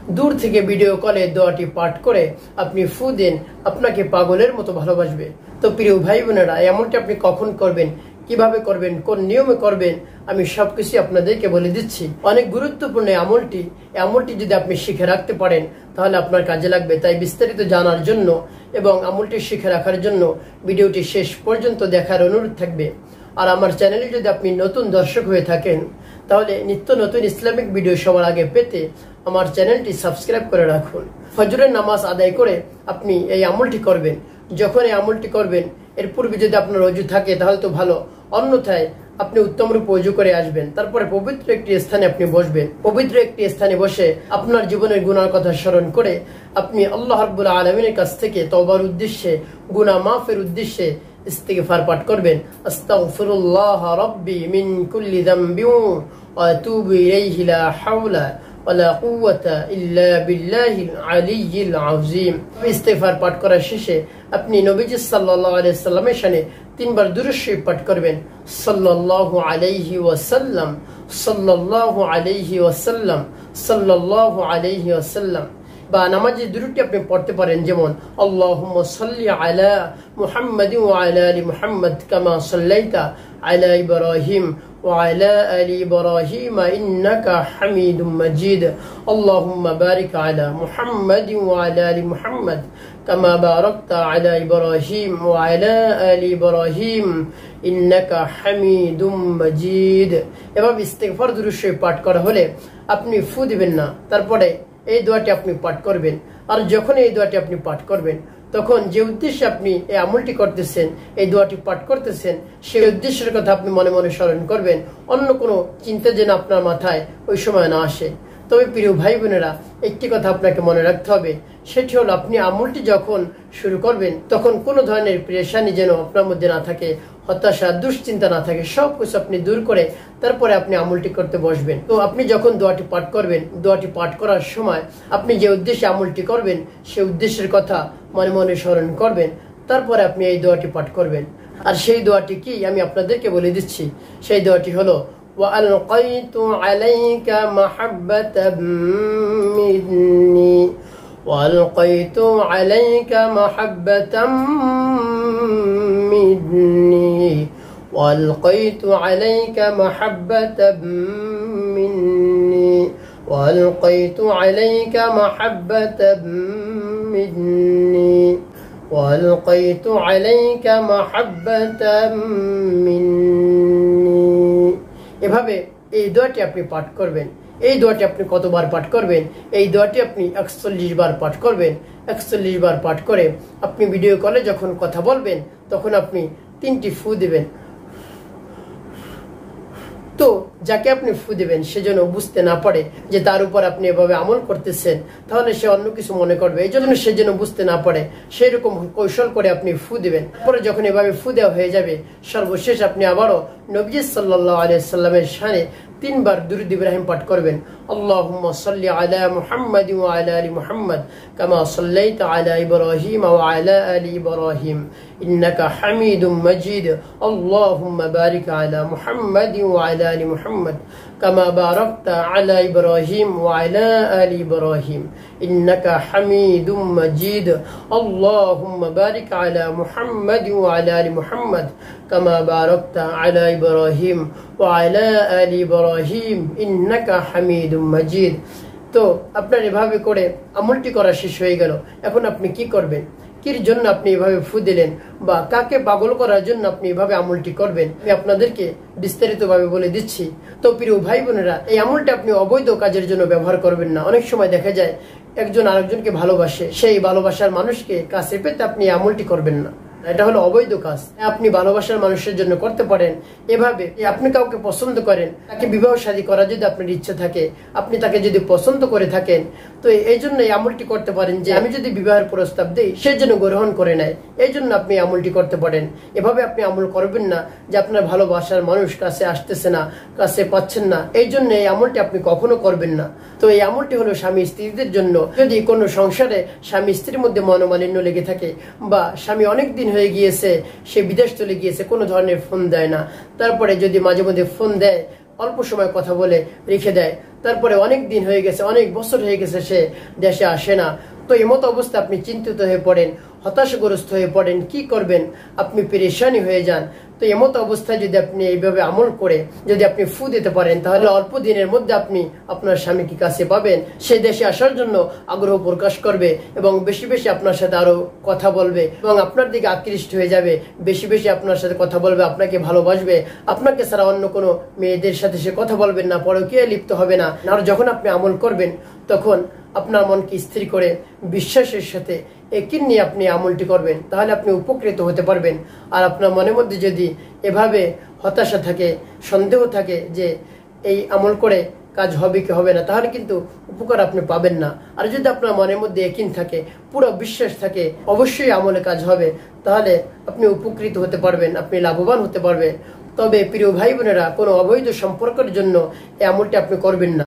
দূর থেকে ভিডিও কলে দোয়াটি পাঠ করে আপনি ফু দেন, আপনাকে পাগলের মতো ভালোবাসবে। তো প্রিয় ভাই বোনেরা, এমনটি আপনি কখন করবেন, কিভাবে করবেন, কোন নিয়মে করবেন, আমি সবকিছু আপনাদেরকে বলে দিচ্ছি। অনেক গুরুত্বপূর্ণ আমলটি যদি আপনি শিখে রাখতে পারেন তাহলে আপনার কাজে লাগবে। তাই বিস্তারিত জানার জন্য এবং আমলটি শিখে রাখার জন্য ভিডিওটি শেষ পর্যন্ত দেখার অনুরোধ থাকবে। আর আমার চ্যানেলে যদি আপনি নতুন দর্শক হয়ে থাকেন তাহলে নিত্য নতুন ইসলামিক ভিডিও সবার আগে পেতে আমার চ্যানেলটি সাবস্ক্রাইব করে রাখুন। ফজরের নামাজ আদায় করে আপনি এই আমলটি করবেন। যখন এই আমলটি করবেন এর পূর্বে যদি আপনার অজু থাকে তাহলে তো ভালো, অন্যথায় আপনি উত্তম রূপে অজু করে আসবেন। তারপরে পবিত্র একটি স্থানে আপনি বসবেন। পবিত্র একটি স্থানে বসে আপনার জীবনের গুনার কথা স্মরণ করে আপনি আল্লাহ রাব্বুল আলামিনের কাছ থেকে তওবার উদ্দেশ্যে, গুনাহ মাফের উদ্দেশ্যে ইস্তিগফার পাঠ করবেন। আস্তাগফিরুল্লাহ রাব্বি মিন কুল্লি যামবিন ওয়া আতুবু ইলাইহি লা হাওলা ওয়ালা কুওয়াতা ইল্লা বিল্লাহিল আলিয়্যিল আযীম। ইস্তিগফার পাঠ করার শেষে আপনি নবীজি সাল্লাল্লাহু আলাইহি সাল্লামের শানে তিনবার দুরূদ শরীফ পাঠ করবেন। সাল্লাল্লাহু আলাইহি ওয়াসাল্লাম, সাল্লাল্লাহু আলাইহি ওয়াসাল্লাম, সাল্লাল্লাহু আলাইহি ওয়াসাল্লাম। বা নামাজে দুরূদটি আপনি পড়তে পারেন, যেমন আল্লাহুম্মা সাল্লি আলা মুহাম্মাদিন ওয়া আলা আলি মুহাম্মাদ কামা সাল্লাইতা আলা ইব্রাহিম ওয়া আলা আলি ইব্রাহিম ইন্নাকা হামিদুম মাজিদ। আল্লাহুম্মা বারিক আলা মুহাম্মাদিন ওয়া আলা আলি মুহাম্মাদ কামা বারাকতা আলা ইব্রাহিম ওয়া আলা আলি ইব্রাহিম ইন্নাকা হামিদুম মাজিদ। এভাবে ইস্তিগফার দুরূদ শরীফ পাঠ করা হলে আপনি ফু দিবেন না, তারপরে এই দোয়াটি আপনি পাঠ করবেন। আর যখন এই দোয়াটি আপনি পাঠ করবেন তখন যে উদ্দেশ্যে আপনি এই আমলটি করতেছেন, এই দোয়াটি পাঠ করতেছেন, সেই উদ্দেশ্যের কথা আপনি মনে মনে স্মরণ করবেন। অন্য কোনো চিন্তা যেন আপনার মাথায় ওই সময় না আসে। তবে প্রিয় ভাই বোনেরা, একটি কথা আপনাকে মনে রাখতে হবে, সেটি হলো আপনি আমলটি যখন শুরু করবেন তখন কোনো ধরনের পেরেশানি যেন আপনার মধ্যে না থাকে, হতাশা, দুশ্চিন্তা না থাকে। সব কিছু আপনি দূর করে তারপরে আপনি আমলটি করতে বসবেন। তো আপনি যখন দোয়াটি পাঠ করবেন, দোয়াটি পাঠ করার সময় আপনি যে উদ্দেশ্যে আমলটি করবেন সেই উদ্দেশ্যের কথা মনে মনে স্মরণ করবেন। তারপরে আপনি এই দোয়াটি পাঠ করবেন। আর সেই দোয়াটি কি আমি আপনাদেরকে বলে দিচ্ছি। সেই দোয়াটি হলো وألقيت عليك محبة مني وألقيت عليك محبة مني وألقيت عليك محبة مني وألقيت عليك محبة مني وألقيت عليك محبة مني। এভাবে এই দোয়াটি আপনি পাঠ করবেন। এই দোয়াটি আপনি কতবার পাঠ করবেন? এই দোয়াটি আপনি 41 বার পাঠ করবেন। 41 বার পাঠ করে আপনি ভিডিও কলে যখন কথা বলবেন তখন আপনি 3টি ফু দিবেন। তো যাকে আপনি ফু দিবেন সে যেন বুঝতে না পারে যে তার উপর আপনি এভাবে আমল করতেছেন, তাহলে সে অন্য কিছু মনে করবে। এই জন্য সে যেন বুঝতে না পারে সেই রকম কৌশল করে আপনি ফু দিবেন। পরে যখন এভাবে ফু দেওয়া হয়ে যাবে, সর্বশেষ আপনি আবারও নবী সাল্লাল্লাহু আলাইহি সাল্লামের শানে 3 বার দুরূদ ইব্রাহিম পাঠ করবেন। আল্লাহুম্মা সাল্লি আলা মুহাম্মাদ ওয়া আলা আলি মুহাম্মাদ কামা সাল্লাইতা আলা ইব্রাহিম ওয়া আলা আলি ইব্রাহিম ইন্নাকা হামিদুম মাজিদ। আল্লাহুম্মা বারিক আলা মুহাম্মাদ ওয়া আলা আলি মুহাম্মাদ কামা বারাকতা আলা ইব্রাহিম ওয়া আলা আলি ইব্রাহিম ইন্নাকা হামিদুম মাজিদ। আল্লাহুম্মা বারিক আলা মুহাম্মাদ ওয়া আলা আলি মুহাম্মাদ কামা বারাকতা আলা ইব্রাহিম ওয়া আলা আলি ইব্রাহিম ইন্নাকা হামিদুম মাজিদ। তো আপনার এভাবে করে আমলটি করা শেষ হয়ে গেল। এখন আপনি কি করবেন, কির জন্য আপনি এভাবে ফু দিলেন, বা কাকে পাগল করার জন্য আপনি এভাবে আমলটি করবেন, আমি আপনাদেরকে বিস্তারিতভাবে বলে দিচ্ছি। তো প্রিয় ভাই বোনেরা, এই আমলটা আপনি অবৈধ কাজের জন্য ব্যবহার করবেন না। অনেক সময় দেখা যায় একজন আরেকজনকে ভালোবাসে, সেই ভালোবাসার মানুষকে কাছে পেতে আপনি আমলটি করবেন না। এটা হলো অবৈধ কাজ। আপনি ভালোবাসার মানুষের জন্য করতে পারেন এভাবে। আপনি কাউকে পছন্দ করেন, তাকে বিবাহ শাদী করার যদি আপনার ইচ্ছা থাকে, আপনি তাকে যদি পছন্দ করে থাকেন, তো এই জন্য এই আমলটি করতে পারেন যে আমি যদি বিবাহের প্রস্তাব দিই সে যেন গ্রহণ করে নেয়। এই জন্য আপনি আমলটি করতে পারেন। এভাবে আপনি আমল করবেন না যে আপনার ভালোবাসার মানুষ কাছে আসতেছে না, কাছে পাচ্ছেন না, এই জন্য এই আমলটি আপনি কখনো করবেন না। তো এই আমলটি হলো স্বামী স্ত্রীদের জন্য। যদি কোনো সংসারে স্বামী স্ত্রীর মধ্যে মনোমালিন্য লেগে থাকে, বা স্বামী অনেক দিন হয়ে গিয়েছে, সে বিদেশ চলে গিয়েছে, কোনো ধরনের ফোন দেয় না, তারপরে যদি মাঝে মধ্যে ফোন দেয়, অল্প সময় কথা বলে রেখে দেয়, তারপরে অনেক দিন হয়ে গেছে, অনেক বছর হয়ে গেছে সে দেশে আসে না। তো এমতো অবস্থা আপনি চিন্তিত হয়ে পড়েন, হতাশাগ্রস্ত হয়ে পড়েন, কি করবেন আপনি পেরেশানি হয়ে যান। তো এমতো অবস্থায় যদি আপনি এইভাবে আমল করে যদি আপনি ফু দিতে পারেন, তাহলে অল্প দিনের মধ্যে আপনি আপনার স্বামীকে কাছে পাবেন। সে দেশে আসার জন্য আগ্রহ প্রকাশ করবে এবং বেশি বেশি আপনার সাথে আরো কথা বলবে এবং আপনার দিকে আকৃষ্ট হয়ে যাবে, বেশি বেশি আপনার সাথে কথা বলবে, আপনাকে ভালোবাসবে। আপনাকে ছাড়া অন্য কোনো মেয়েদের সাথে সে কথা বলবেন না, পরকীয়ায় লিপ্ত হবে না। আর যখন আপনি আমল করবেন তখন আপনার মনকে স্থির করে বিশ্বাসের সাথে একই নিয়ে আপনি আমলটি করবেন, তাহলে আপনি উপকৃত হতে পারবেন। আর আপনার মনের মধ্যে যদি এভাবে হতাশা থাকে, সন্দেহ থাকে যে এই আমল করে কাজ হবে কি হবে না, তাহলে কিন্তু উপকার আপনি পাবেন না। আর যদি আপনার মনের মধ্যে একই থাকে, পুরো বিশ্বাস থাকে অবশ্যই আমলে কাজ হবে, তাহলে আপনি উপকৃত হতে পারবেন, আপনি লাভবান হতে পারবেন। তবে প্রিয় ভাই বোনেরা, কোনো অবৈধ সম্পর্কের জন্য এই আমলটি আপনি করবেন না।